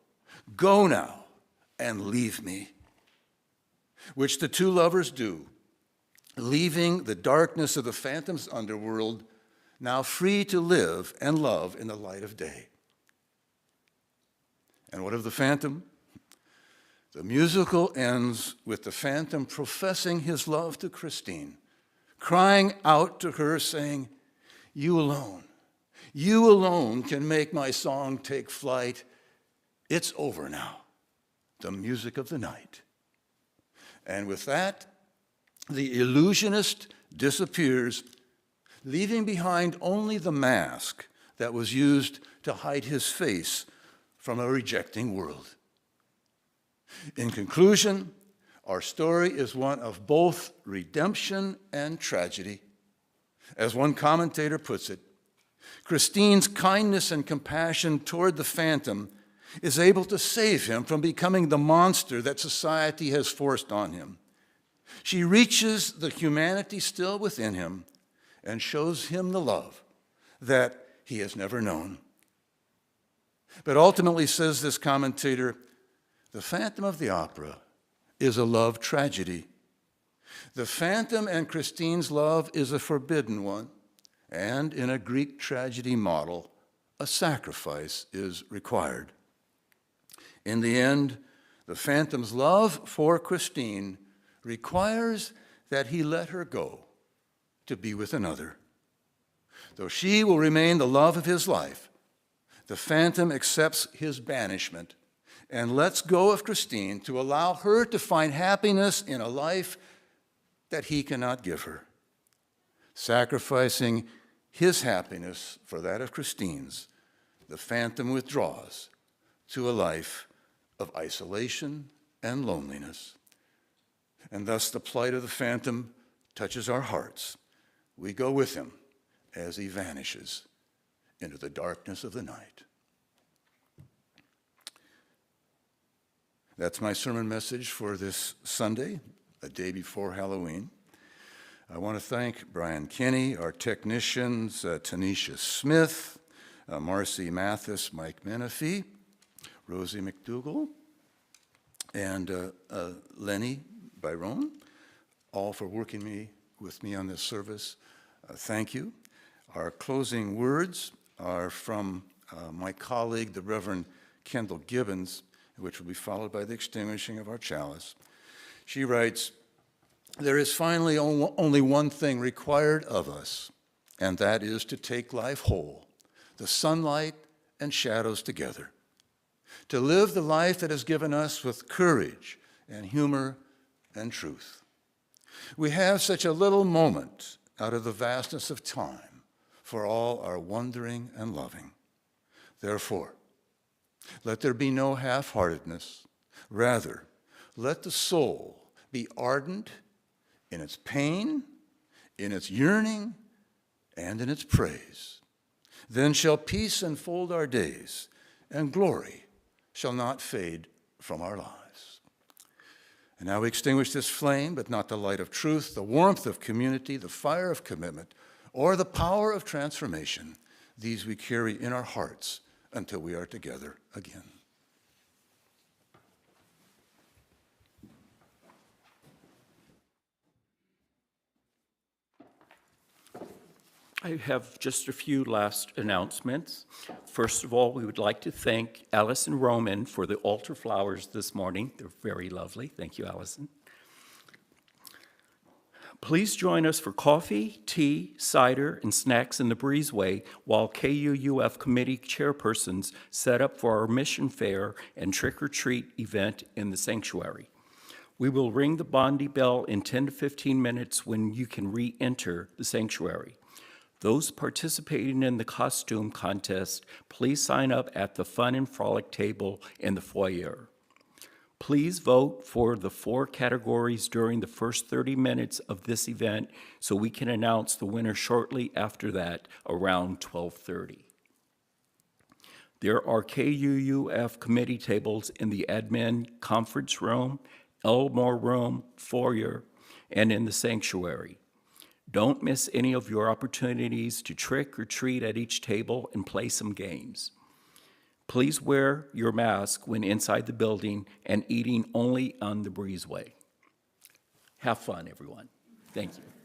go now, and leave me." Which the two lovers do, leaving the darkness of the Phantom's underworld, now free to live and love in the light of day. And what of the Phantom? The musical ends with the Phantom professing his love to Christine, crying out to her, saying, you alone can make my song take flight. It's over now, the music of the night." And with that, the illusionist disappears, leaving behind only the mask that was used to hide his face from a rejecting world. In conclusion, our story is one of both redemption and tragedy. As one commentator puts it, Christine's kindness and compassion toward the Phantom is able to save him from becoming the monster that society has forced on him. She reaches the humanity still within him and shows him the love that he has never known. But ultimately, says this commentator, the Phantom of the Opera is a love tragedy. The Phantom and Christine's love is a forbidden one, and in a Greek tragedy model, a sacrifice is required. In the end, the Phantom's love for Christine requires that he let her go to be with another. Though she will remain the love of his life, the Phantom accepts his banishment and lets go of Christine to allow her to find happiness in a life that he cannot give her, sacrificing his happiness for that of Christine's. The Phantom withdraws to a life of isolation and loneliness. And thus the plight of the Phantom touches our hearts. We go with him as he vanishes into the darkness of the night. That's my sermon message for this Sunday, a day before Halloween. I want to thank Brian Kinney, our technicians, Tanisha Smith, Marcy Mathis, Mike Menifee, Rosie McDougall, and Lenny Byron, all for working with me on this service. Thank you. Our closing words are from my colleague, the Reverend Kendall Gibbons, which will be followed by the extinguishing of our chalice. She writes, "There is finally only one thing required of us, and that is to take life whole, the sunlight and shadows together, to live the life that is given us with courage and humor and truth. We have such a little moment out of the vastness of time for all our wondering and loving. Therefore, let there be no half-heartedness. Rather, let the soul be ardent in its pain, in its yearning, and in its praise. Then shall peace enfold our days, and glory shall not fade from our lives." And now we extinguish this flame, but not the light of truth, the warmth of community, the fire of commitment, or the power of transformation. These we carry in our hearts until we are together again. I have just a few last announcements. First of all, we would like to thank Allison Roman for the altar flowers this morning. They're very lovely. Thank you, Allison. Please join us for coffee, tea, cider, and snacks in the breezeway while QUUF committee chairpersons set up for our mission fair and trick-or-treat event in the sanctuary. We will ring the Bondi bell in 10 to 15 minutes when you can re-enter the sanctuary. Those participating in the costume contest, please sign up at the Fun and Frolic table in the foyer. Please vote for the 4 categories during the first 30 minutes of this event so we can announce the winner shortly after that, around 12:30. There are QUUF committee tables in the admin conference room, Elmore room, foyer, and in the sanctuary. Don't miss any of your opportunities to trick or treat at each table and play some games. Please wear your mask when inside the building and eating only on the breezeway. Have fun, everyone. Thank you.